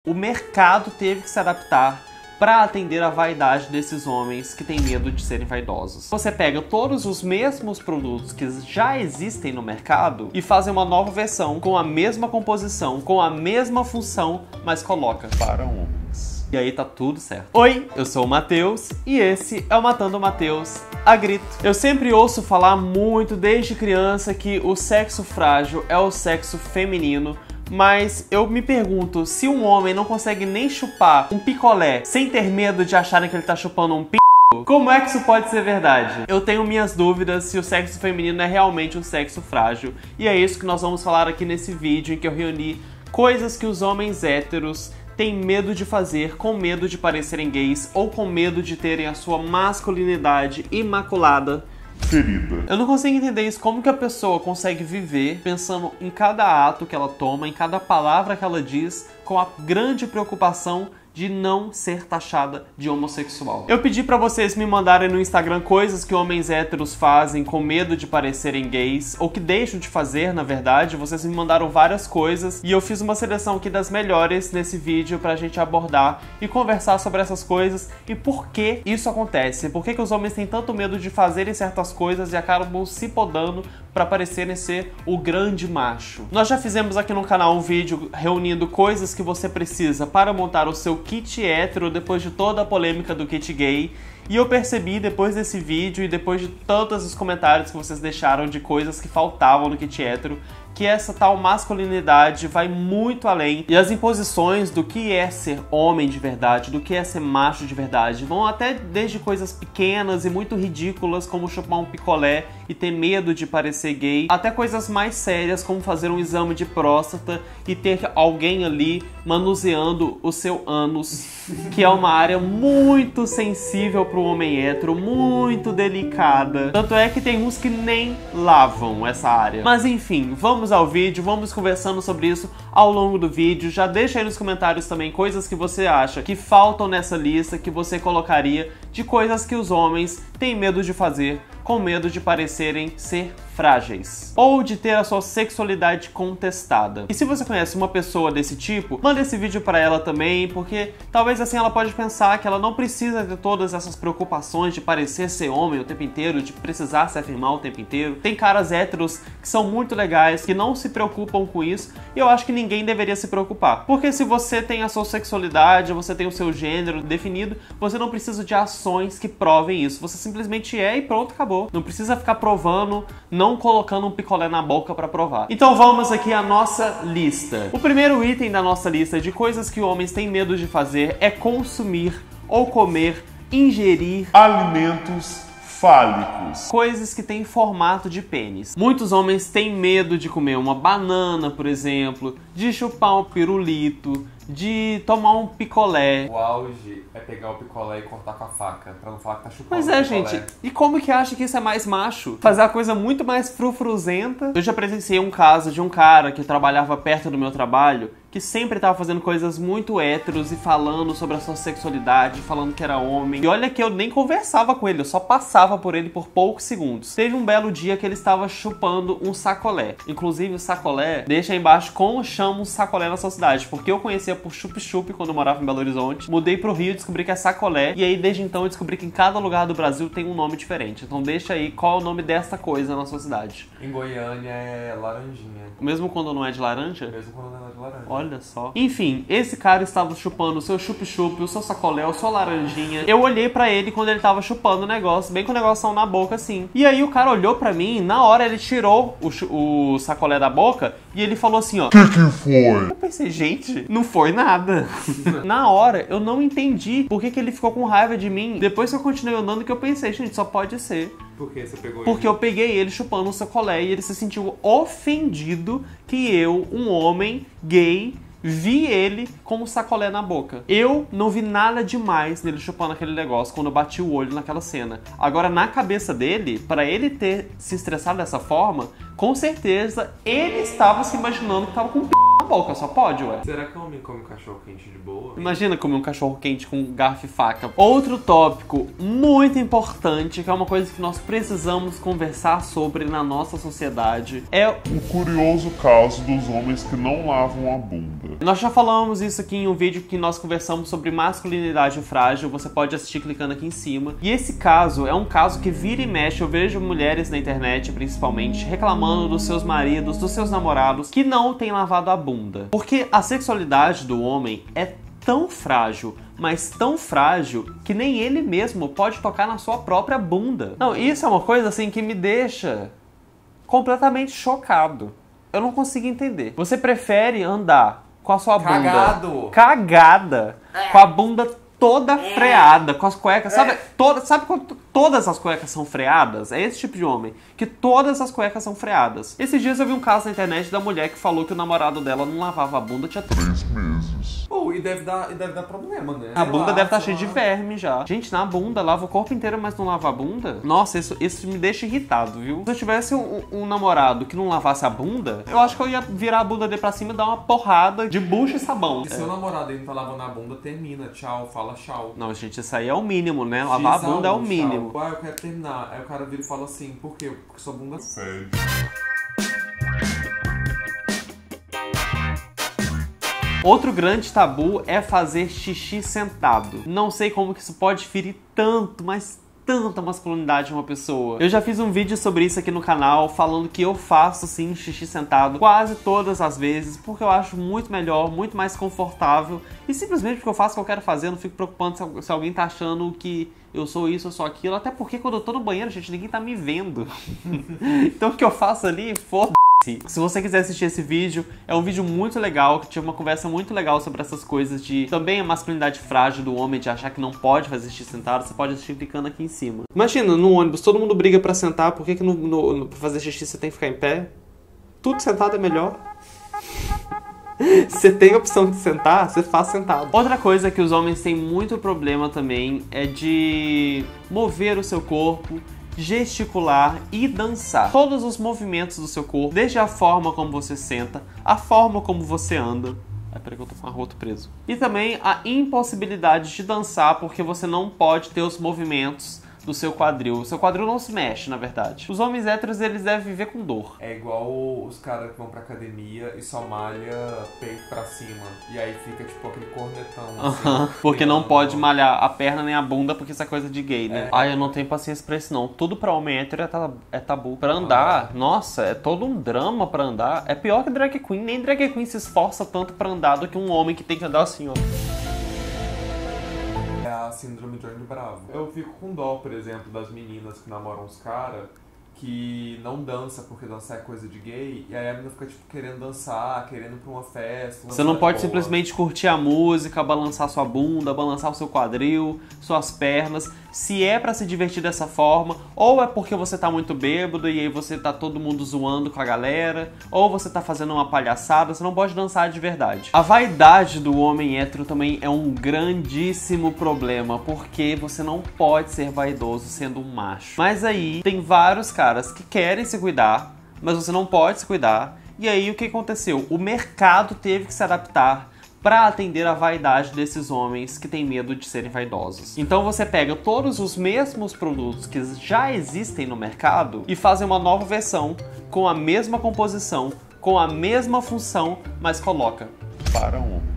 O mercado teve que se adaptar para atender a vaidade desses homens que têm medo de serem vaidosos. Você pega todos os mesmos produtos que já existem no mercado e faz uma nova versão com a mesma composição, com a mesma função, mas coloca para homens. E aí tá tudo certo. Oi, eu sou o Matheus e esse é o Matando o Matheus a grito. Eu sempre ouço falar muito desde criança que o sexo frágil é o sexo feminino, mas eu me pergunto, se um homem não consegue nem chupar um picolé sem ter medo de acharem que ele tá chupando um p***, como é que isso pode ser verdade? Eu tenho minhas dúvidas se o sexo feminino é realmente um sexo frágil, e é isso que nós vamos falar aqui nesse vídeo em que eu reuni coisas que os homens héteros têm medo de fazer, com medo de parecerem gays ou com medo de terem a sua masculinidade imaculada ferida. Eu não consigo entender isso, como que a pessoa consegue viver pensando em cada ato que ela toma, em cada palavra que ela diz, com a grande preocupação de não ser taxada de homossexual. Eu pedi pra vocês me mandarem no Instagram coisas que homens héteros fazem com medo de parecerem gays, ou que deixam de fazer, na verdade. Vocês me mandaram várias coisas e eu fiz uma seleção aqui das melhores nesse vídeo pra gente abordar e conversar sobre essas coisas e por que isso acontece. Por que os homens têm tanto medo de fazerem certas coisas e acabam se podando pra parecerem ser o grande macho. Nós já fizemos aqui no canal um vídeo reunindo coisas que você precisa para montar o seu kit hétero depois de toda a polêmica do kit gay. E eu percebi depois desse vídeo e depois de todos os comentários que vocês deixaram de coisas que faltavam no kit hétero, que essa tal masculinidade vai muito além. E as imposições do que é ser homem de verdade, do que é ser macho de verdade, vão até desde coisas pequenas e muito ridículas, como chupar um picolé e ter medo de parecer gay, até coisas mais sérias, como fazer um exame de próstata e ter alguém ali manuseando o seu ânus, que é uma área muito sensível para o homem hétero, muito delicada. Tanto é que tem uns que nem lavam essa área. Mas enfim, vamos ao vídeo, vamos conversando sobre isso ao longo do vídeo. Já deixa aí nos comentários também coisas que você acha que faltam nessa lista, que você colocaria de coisas que os homens têm medo de fazer, com medo de parecerem ser frágeis, ou de ter a sua sexualidade contestada. E se você conhece uma pessoa desse tipo, manda esse vídeo pra ela também, porque talvez assim ela pode pensar que ela não precisa ter todas essas preocupações de parecer ser homem o tempo inteiro, de precisar se afirmar o tempo inteiro. Tem caras héteros que são muito legais, que não se preocupam com isso, e eu acho que ninguém deveria se preocupar. Porque se você tem a sua sexualidade, você tem o seu gênero definido, você não precisa de ações que provem isso. Você simplesmente é e pronto, acabou. Não precisa ficar provando, não colocando um picolé na boca pra provar. Então vamos aqui à nossa lista. O primeiro item da nossa lista de coisas que homens têm medo de fazer é consumir ou comer, ingerir alimentos fálicos. Coisas que têm formato de pênis. Muitos homens têm medo de comer uma banana, por exemplo, de chupar um pirulito, de tomar um picolé. O auge é pegar o picolé e cortar com a faca, pra não falar que tá chupando. Pois é, gente. E como que acha que isso é mais macho? Fazer a coisa muito mais frufruzenta. Eu já presenciei um caso de um cara que trabalhava perto do meu trabalho, que sempre tava fazendo coisas muito héteros e falando sobre a sua sexualidade, falando que era homem. E olha que eu nem conversava com ele, eu só passava por ele por poucos segundos. Teve um belo dia que ele estava chupando um sacolé. Inclusive o sacolé, deixa aí embaixo como chama um sacolé na sua cidade, porque eu conhecia por chup-chup quando eu morava em Belo Horizonte. Mudei pro Rio e descobri que é sacolé, e aí desde então eu descobri que em cada lugar do Brasil tem um nome diferente. Então deixa aí qual é o nome dessa coisa na sua cidade. Em Goiânia é laranjinha. Mesmo quando não é de laranja? Mesmo quando não é de laranja. Olha só. Enfim, esse cara estava chupando o seu chup-chup, o seu sacolé, o seu laranjinha. Eu olhei pra ele quando ele tava chupando o negócio, bem com o negócio na boca assim. E aí o cara olhou pra mim, na hora ele tirou o sacolé da boca e ele falou assim, ó: "Que foi?" Eu pensei, gente, não foi nada. Na hora eu não entendi por que ele ficou com raiva de mim. Depois que eu continuei andando que eu pensei, gente, só pode ser por que você pegou porque eu peguei ele chupando um sacolé e ele se sentiu ofendido que eu, um homem gay, vi ele com um sacolé na boca. Eu não vi nada demais nele chupando aquele negócio quando eu bati o olho naquela cena. Agora, na cabeça dele, pra ele ter se estressado dessa forma, com certeza ele estava se imaginando que tava com um na boca, só pode, ué. Será que homem come cachorro quente de boa? Imagina comer um cachorro quente com garfo e faca. Outro tópico muito importante, que é uma coisa que nós precisamos conversar sobre na nossa sociedade, é o curioso caso dos homens que não lavam a bunda. Nós já falamos isso aqui em um vídeo que nós conversamos sobre masculinidade frágil, você pode assistir clicando aqui em cima. E esse caso é um caso que vira e mexe, eu vejo mulheres na internet, principalmente, reclamando dos seus maridos, dos seus namorados, que não têm lavado a bunda. Porque a sexualidade do homem é tão frágil, mas tão frágil que nem ele mesmo pode tocar na sua própria bunda. Não, isso é uma coisa assim que me deixa completamente chocado. Eu não consigo entender. Você prefere andar com a sua bunda cagada, com a bunda toda freada, com as cuecas, sabe quando todas as cuecas são freadas? É esse tipo de homem, que todas as cuecas são freadas. Esses dias eu vi um caso na internet da mulher que falou que o namorado dela não lavava a bunda tinha 3 meses. E deve dar problema, né? A bunda deve estar cheia de verme já. Gente, na bunda, lava o corpo inteiro, mas não lava a bunda? Nossa, isso me deixa irritado, viu? Se eu tivesse um namorado que não lavasse a bunda, eu acho que eu ia virar a bunda dele pra cima e dar uma porrada de bucha e sabão. Se seu namorado aí não tá lavando a bunda, termina. Tchau, fala tchau. Não, gente, isso aí é o mínimo, né? Lavar a bunda é o mínimo. Eu quero terminar. Aí o cara vira e fala assim, por quê? Porque sua bunda fede. Outro grande tabu é fazer xixi sentado. Não sei como que isso pode ferir tanto, mas tanta masculinidade em uma pessoa. Eu já fiz um vídeo sobre isso aqui no canal, falando que eu faço sim xixi sentado quase todas as vezes, porque eu acho muito melhor, muito mais confortável, e simplesmente porque eu faço o que eu quero fazer, eu não fico preocupando se alguém tá achando que eu sou isso ou sou aquilo, até porque quando eu tô no banheiro, gente, ninguém tá me vendo. Então o que eu faço ali, foda-se. Se você quiser assistir esse vídeo, é um vídeo muito legal, que tive uma conversa muito legal sobre essas coisas de também a masculinidade frágil do homem, de achar que não pode fazer xixi sentado, você pode assistir clicando aqui em cima. Imagina, no ônibus, todo mundo briga pra sentar, por que pra fazer xixi você tem que ficar em pé? Tudo sentado é melhor. Você tem a opção de sentar, você faz sentado. Outra coisa que os homens têm muito problema também é de mover o seu corpo, gesticular e dançar. Todos os movimentos do seu corpo, desde a forma como você senta, a forma como você anda. Ai, peraí que eu tô com o arroto preso. E também a impossibilidade de dançar, porque você não pode ter os movimentos do seu quadril. O seu quadril não se mexe, na verdade. Os homens héteros, eles devem viver com dor. É igual os caras que vão pra academia e só malha peito pra cima. E aí fica tipo aquele cornetão assim. Porque não pode malhar a perna nem a bunda, porque isso é coisa de gay, né? Ai, eu não tenho paciência pra isso não. Tudo pra homem hétero é tabu. Pra andar, nossa, é todo um drama pra andar. É pior que drag queen. Nem drag queen se esforça tanto pra andar do que um homem que tem que andar assim, ó. É a síndrome de Johnny Bravo. Eu fico com dó, por exemplo, das meninas que namoram os caras que não dança porque dançar é coisa de gay, e aí a menina fica tipo querendo dançar, querendo ir pra uma festa. Você não pode simplesmente curtir a música, balançar sua bunda, balançar o seu quadril, suas pernas. Se é pra se divertir dessa forma, ou é porque você tá muito bêbado e aí você tá todo mundo zoando com a galera, ou você tá fazendo uma palhaçada, você não pode dançar de verdade. A vaidade do homem hétero também é um grandíssimo problema, porque você não pode ser vaidoso sendo um macho. Mas aí tem vários caras que querem se cuidar, mas você não pode se cuidar. E aí o que aconteceu? O mercado teve que se adaptar para atender a vaidade desses homens que têm medo de serem vaidosos. Então você pega todos os mesmos produtos que já existem no mercado e faz uma nova versão com a mesma composição, com a mesma função, mas coloca para homens.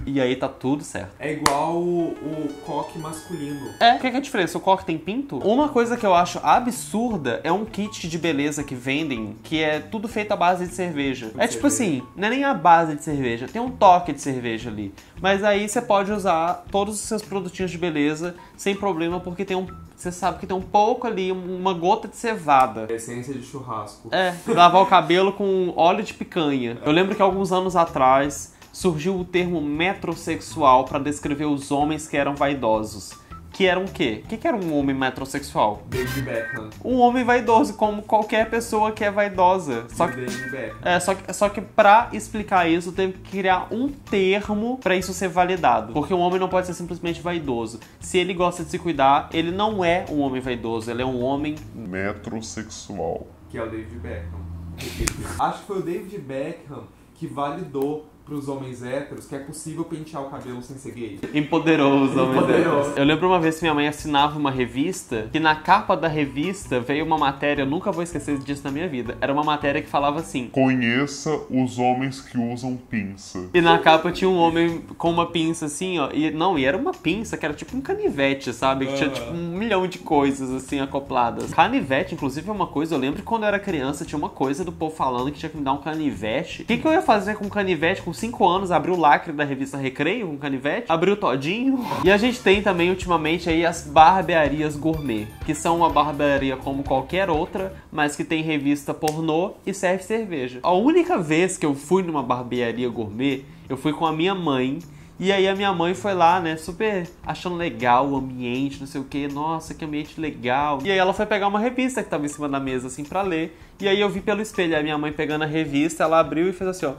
E aí tá tudo certo. É igual o coque masculino. O que é a diferença? O coque tem pinto? Uma coisa que eu acho absurda é um kit de beleza que vendem, que é tudo feito à base de cerveja. Tipo assim, não é nem a base de cerveja, tem um toque de cerveja ali. Mas aí você pode usar todos os seus produtinhos de beleza sem problema, porque tem você sabe que tem um pouco ali, uma gota de cevada. Essência de churrasco. Lavar o cabelo com óleo de picanha. Eu lembro que alguns anos atrás surgiu o termo metrosexual para descrever os homens que eram vaidosos. Que eram o quê? O que era um homem metrosexual? David Beckham. Um homem vaidoso, como qualquer pessoa que é vaidosa. Só que pra explicar isso, teve que criar um termo pra isso ser validado. Porque um homem não pode ser simplesmente vaidoso. Se ele gosta de se cuidar, ele não é um homem vaidoso, ele é um homem metrosexual. Que é o David Beckham. Acho que foi o David Beckham que validou pros homens héteros que é possível pentear o cabelo sem ser gay. Empoderou os homens héteros. Eu lembro uma vez que minha mãe assinava uma revista, que na capa da revista veio uma matéria, eu nunca vou esquecer disso na minha vida. Era uma matéria que falava assim: conheça os homens que usam pinça. E na capa tinha um homem com uma pinça assim, ó. E era uma pinça que era tipo um canivete, sabe? Que tinha tipo 1 milhão de coisas assim acopladas. Canivete, inclusive, é uma coisa, eu lembro que quando eu era criança tinha uma coisa do povo falando que tinha que me dar um canivete. O que eu ia fazer com um canivete com 5 anos? Abrir o lacre da revista Recreio com um canivete? Abrir o todinho? E a gente tem também ultimamente aí as barbearias gourmet, que são uma barbearia como qualquer outra, mas que tem revista pornô e serve cerveja. A única vez que eu fui numa barbearia gourmet, eu fui com a minha mãe. E aí a minha mãe foi lá, né, super achando legal o ambiente, não sei o que, nossa, que ambiente legal. E aí ela foi pegar uma revista que tava em cima da mesa, assim, pra ler. E aí eu vi pelo espelho, a minha mãe pegando a revista, ela abriu e fez assim, ó.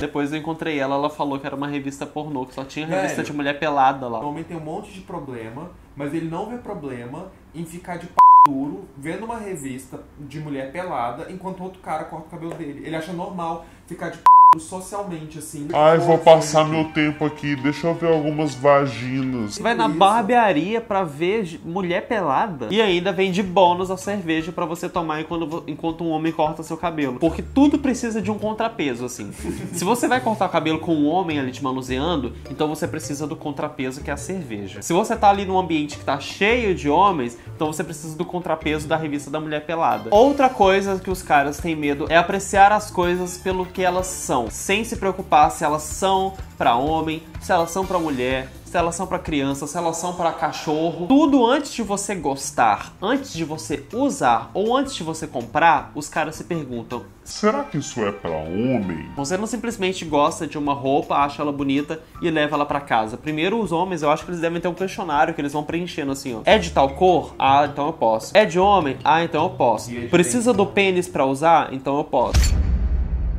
Depois eu encontrei ela, ela falou que era uma revista pornô, que só tinha revista de mulher pelada lá. O homem tem um monte de problema, mas ele não vê problema em ficar de p*** duro, vendo uma revista de mulher pelada, enquanto outro cara corta o cabelo dele. Ele acha normal ficar de p*** socialmente, assim. Ai, vou passar meu tempo aqui, deixa eu ver algumas vaginas. Vai na barbearia pra ver mulher pelada e ainda vem de bônus a cerveja pra você tomar enquanto um homem corta seu cabelo. Porque tudo precisa de um contrapeso, assim. Se você vai cortar o cabelo com um homem ali te manuseando, então você precisa do contrapeso, que é a cerveja. Se você tá ali num ambiente que tá cheio de homens, então você precisa do contrapeso da revista da mulher pelada. Outra coisa que os caras têm medo é apreciar as coisas pelo que elas são, sem se preocupar se elas são pra homem, se elas são pra mulher, se elas são pra criança, se elas são pra cachorro. Tudo antes de você gostar, antes de você usar ou antes de você comprar, os caras se perguntam: será que isso é pra homem? Você não simplesmente gosta de uma roupa, acha ela bonita e leva ela pra casa. Primeiro, os homens, eu acho que eles devem ter um questionário que eles vão preenchendo assim, ó. É de tal cor? Ah, então eu posso. É de homem? Ah, então eu posso. Precisa do pênis pra usar? Então eu posso.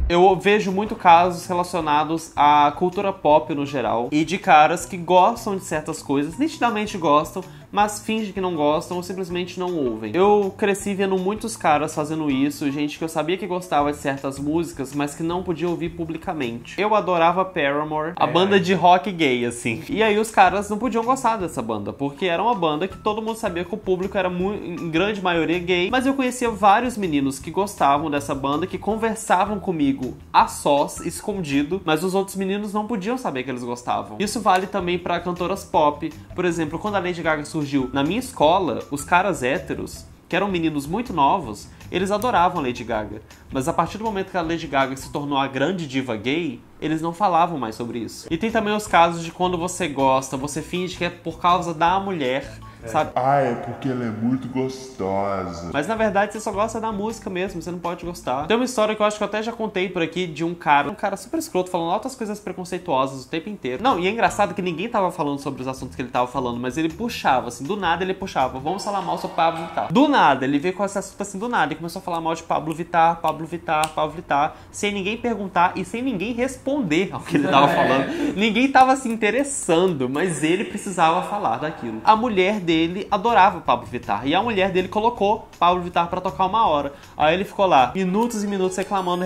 Eu vejo muito casos relacionados à cultura pop no geral e de caras que gostam de certas coisas, nitidamente gostam, mas fingem que não gostam ou simplesmente não ouvem. Eu cresci vendo muitos caras fazendo isso, gente que eu sabia que gostava de certas músicas, mas que não podia ouvir publicamente. Eu adorava Paramore, a banda de rock gay, assim. E aí os caras não podiam gostar dessa banda, porque era uma banda que todo mundo sabia que o público era em grande maioria gay, mas eu conhecia vários meninos que gostavam dessa banda, que conversavam comigo a sós, escondido, mas os outros meninos não podiam saber que eles gostavam. Isso vale também pra cantoras pop. Por exemplo, quando a Lady Gaga surgiu na minha escola, os caras héteros, que eram meninos muito novos, eles adoravam a Lady Gaga. Mas a partir do momento que a Lady Gaga se tornou a grande diva gay, eles não falavam mais sobre isso. E tem também os casos de quando você gosta, você finge que é por causa da mulher, sabe? Ah, é porque ela é muito gostosa. Mas na verdade você só gosta da música mesmo, você não pode gostar. Tem uma história que eu acho que eu até já contei por aqui de um cara super escroto, falando altas coisas preconceituosas o tempo inteiro. Não, e é engraçado que ninguém tava falando sobre os assuntos que ele tava falando, mas ele puxava, assim, do nada ele puxava: vamos falar mal sobre Pablo Vittar. Do nada, ele veio com esse assunto assim, do nada, e começou a falar mal de Pablo Vittar, Pablo Vittar, Pablo Vittar, sem ninguém perguntar e sem ninguém responder ao que ele tava falando. Ninguém tava se interessando, mas ele precisava falar daquilo. A mulher dele adorava Pablo Vittar, e a mulher dele colocou Pablo Vittar pra tocar 1 hora. Aí ele ficou lá, minutos e minutos reclamando,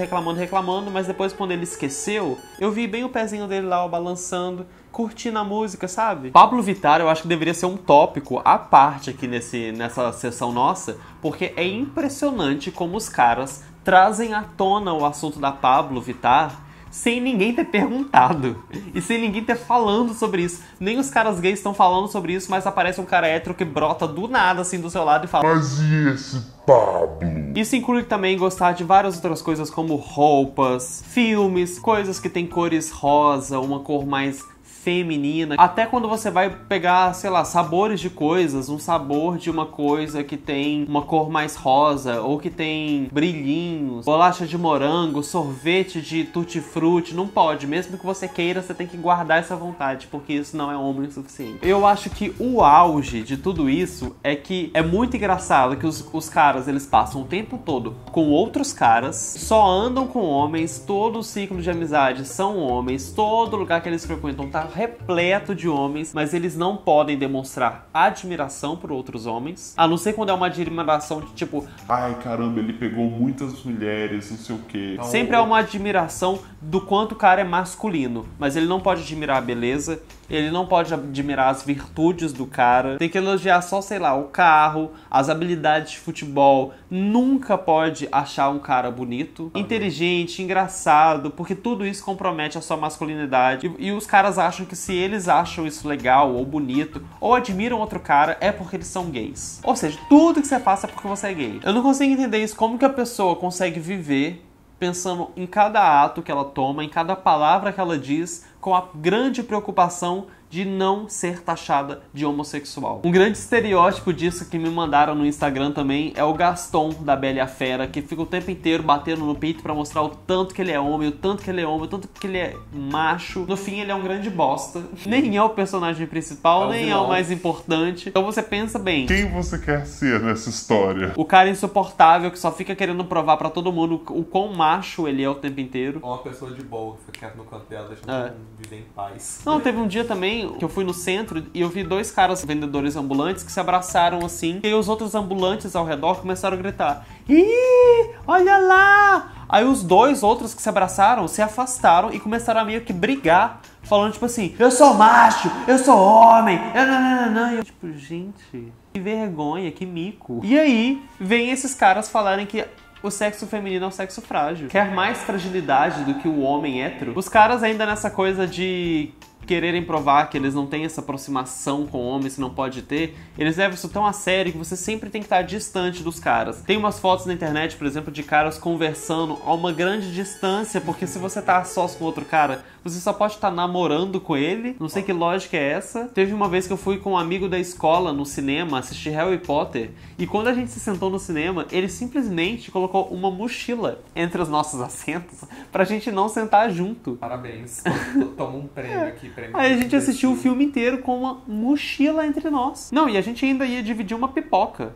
mas depois, quando ele esqueceu, eu vi bem o pezinho dele lá, ó, balançando, curtindo a música, sabe? Pablo Vittar, eu acho que deveria ser um tópico à parte aqui nessa sessão nossa, porque é impressionante como os caras trazem à tona o assunto da Pablo Vittar sem ninguém ter perguntado e sem ninguém ter falando sobre isso. Nem os caras gays estão falando sobre isso, mas aparece um cara hétero que brota do nada assim do seu lado e fala: mas e esse Pablo? Isso inclui também gostar de várias outras coisas como roupas, filmes, coisas que tem cores rosa, uma cor mais feminina. Até quando você vai pegar, sei lá, sabores de coisas, um sabor de uma coisa que tem uma cor mais rosa ou que tem brilhinhos, bolacha de morango, sorvete de tutti-frutti, não pode. Mesmo que você queira, você tem que guardar essa vontade, porque isso não é homem o suficiente. Eu acho que o auge de tudo isso é que é muito engraçado que os caras caras, eles passam o tempo todo com outros caras, só andam com homens, todo o ciclo de amizade são homens, todo lugar que eles frequentam tá repleto de homens, mas eles não podem demonstrar admiração por outros homens, a não ser quando é uma admiração de tipo, ai caramba, ele pegou muitas mulheres, não sei o quê. Sempre há uma admiração do quanto o cara é masculino, mas ele não pode admirar a beleza, ele não pode admirar as virtudes do cara, tem que elogiar só, sei lá, o carro, as habilidades de futebol, nunca pode achar um cara bonito, inteligente, engraçado, porque tudo isso compromete a sua masculinidade. E os caras acham que se eles acham isso legal ou bonito, ou admiram outro cara, é porque eles são gays. Ou seja, tudo que você faça é porque você é gay. Eu não consigo entender isso, como que a pessoa consegue viver pensando em cada ato que ela toma, em cada palavra que ela diz, com a grande preocupação de não ser taxada de homossexual. Um grande estereótipo disso que me mandaram no Instagram também é o Gaston da Bela e a Fera, que fica o tempo inteiro batendo no peito pra mostrar o tanto que ele é homem, o tanto que ele é homem, o tanto que ele é macho. No fim, ele é um grande bosta. Nem é o personagem principal, nem é o mais importante. Então você pensa bem. Quem você quer ser nessa história? O cara insuportável que só fica querendo provar pra todo mundo o quão macho ele é o tempo inteiro. Uma pessoa de boa, que fica quieta no canto dela, deixando todo mundo viver em paz. Não, teve um dia também que eu fui no centro e eu vi dois caras vendedores ambulantes que se abraçaram assim, e aí os outros ambulantes ao redor começaram a gritar: ih, olha lá! Aí os dois outros que se abraçaram se afastaram e começaram a meio que brigar, falando tipo assim, eu sou macho, eu sou homem, e eu tipo, gente, que vergonha, que mico. E aí vem esses caras falarem que o sexo feminino é um sexo frágil. Quer mais fragilidade do que o homem hétero? Os caras ainda nessa coisa de quererem provar que eles não têm essa aproximação com homens que não pode ter, eles levam isso tão a sério que você sempre tem que estar distante dos caras. Tem umas fotos na internet, por exemplo, de caras conversando a uma grande distância, porque se você tá a sós com outro cara, você só pode estar namorando com ele, não sei que lógica é essa. Teve uma vez que eu fui com um amigo da escola no cinema assistir Harry Potter, e quando a gente se sentou no cinema, ele simplesmente colocou uma mochila entre os nossos assentos pra gente não sentar junto. Parabéns, toma um prêmio aqui. Aí a gente assistiu o filme inteiro com uma mochila entre nós. Não, e a gente ainda ia dividir uma pipoca.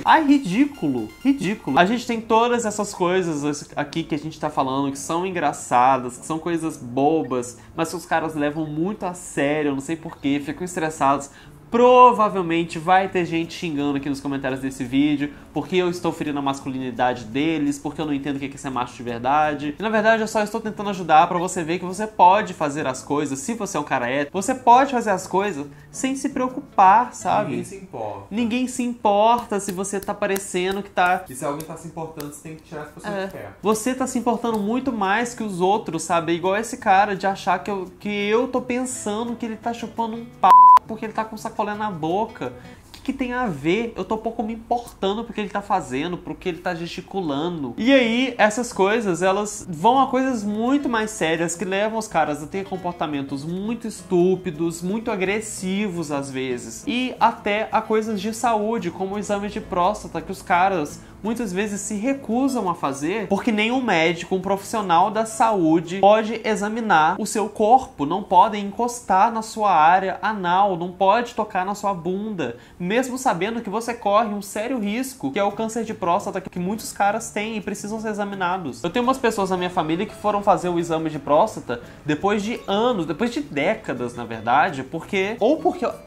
Ai, ridículo, ridículo. A gente tem todas essas coisas aqui que a gente tá falando, que são engraçadas, que são coisas bobas, mas que os caras levam muito a sério, eu não sei porquê, ficam estressados. Provavelmente vai ter gente xingando aqui nos comentários desse vídeo porque eu estou ferindo a masculinidade deles, porque eu não entendo o que é ser macho de verdade. E na verdade eu só estou tentando ajudar pra você ver que você pode fazer as coisas, se você é um cara hétero, você pode fazer as coisas sem se preocupar, sabe? Ninguém se importa. Ninguém se importa se você tá parecendo que tá... E se alguém tá se importando, você tem que tirar as pessoas de perto. Você tá se importando muito mais que os outros, sabe? Igual esse cara de achar que eu tô pensando que ele tá chupando um pau porque ele tá com sacolé na boca. O que tem a ver? Eu tô pouco me importando pro que ele tá fazendo, pro que ele tá gesticulando. E aí, essas coisas, elas vão a coisas muito mais sérias que levam os caras a ter comportamentos muito estúpidos, muito agressivos às vezes. E até a coisas de saúde, como o exame de próstata, que os caras muitas vezes se recusam a fazer porque nenhum médico, um profissional da saúde pode examinar o seu corpo, não podem encostar na sua área anal, não pode tocar na sua bunda, mesmo sabendo que você corre um sério risco, que é o câncer de próstata que muitos caras têm e precisam ser examinados. Eu tenho umas pessoas na minha família que foram fazer o exame de próstata depois de anos, depois de décadas, na verdade, porque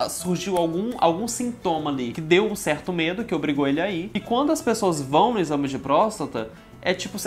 surgiu algum sintoma ali que deu um certo medo, que obrigou ele a ir. E quando as pessoas vão no exame de próstata, é tipo,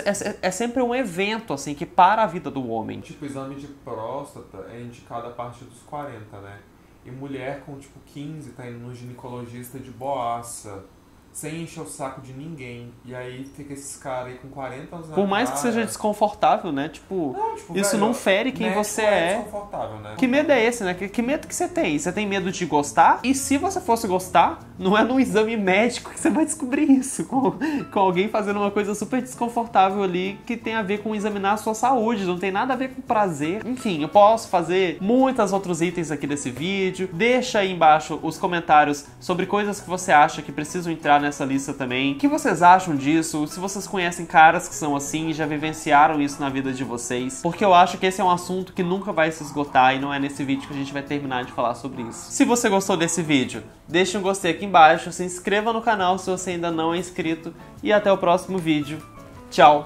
é sempre um evento, assim, que para a vida do homem. Tipo, o exame de próstata é indicado a partir dos 40, né? E mulher com, tipo, 15 tá indo no ginecologista de boaça, sem encher o saco de ninguém. E aí fica esses caras aí com 40 anos na Por mais que seja desconfortável, né? Tipo, isso velho, não fere quem você é. Desconfortável, né? Que medo é esse, né? Que medo que você tem? Você tem medo de gostar? E se você fosse gostar, não é num exame médico que você vai descobrir isso. Com alguém fazendo uma coisa super desconfortável ali que tem a ver com examinar a sua saúde. Não tem nada a ver com prazer. Enfim, eu posso fazer muitos outros itens aqui desse vídeo. Deixa aí embaixo os comentários sobre coisas que você acha que precisam entrar nessa lista também. O que vocês acham disso? Se vocês conhecem caras que são assim e já vivenciaram isso na vida de vocês. Porque eu acho que esse é um assunto que nunca vai se esgotar e não é nesse vídeo que a gente vai terminar de falar sobre isso. Se você gostou desse vídeo, deixe um gostei aqui embaixo, se inscreva no canal se você ainda não é inscrito e até o próximo vídeo. Tchau!